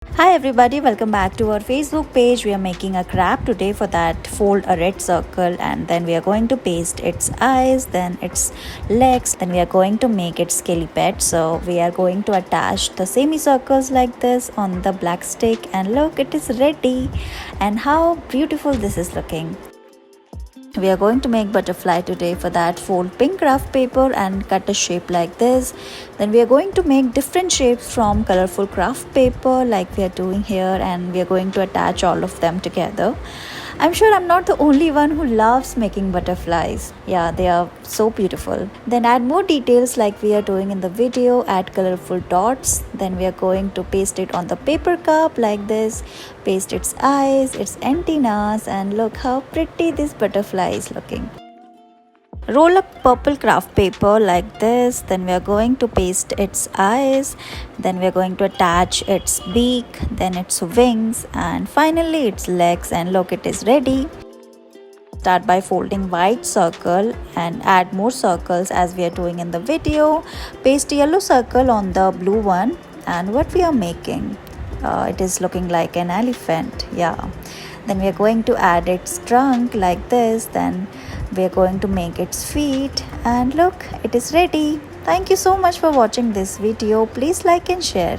Hi everybody, welcome back to our Facebook page. We are making a crab today. For that, fold a red circle and then we are going to paste its eyes, then its legs, then we are going to make its scaly pet. So we are going to attach the semicircles like this on the black stick, and look, it is ready. And how beautiful this is looking. We are going to make butterfly today. For that, fold pink craft paper and cut a shape like this. Then we are going to make different shapes from colorful craft paper like we are doing here, and we are going to attach all of them together. I'm sure I'm not the only one who loves making butterflies. Yeah, they are so beautiful. Then add more details like we are doing in the video. Add colorful dots. Then we are going to paste it on the paper cup like this. Paste its eyes, its antennas, and look how pretty this butterfly is looking. Roll up purple craft paper like this. Then we are going to paste its eyes. Then we are going to attach its beak, then its wings, and finally its legs. And look, it is ready. Start by folding white circle and add more circles as we are doing in the video. Paste yellow circle on the blue one, and what we are making, it is looking like an elephant. Yeah. Then we are going to add its trunk like this. Then we are going to make its feet, and look, it is ready. Thank you so much for watching this video. Please like and share.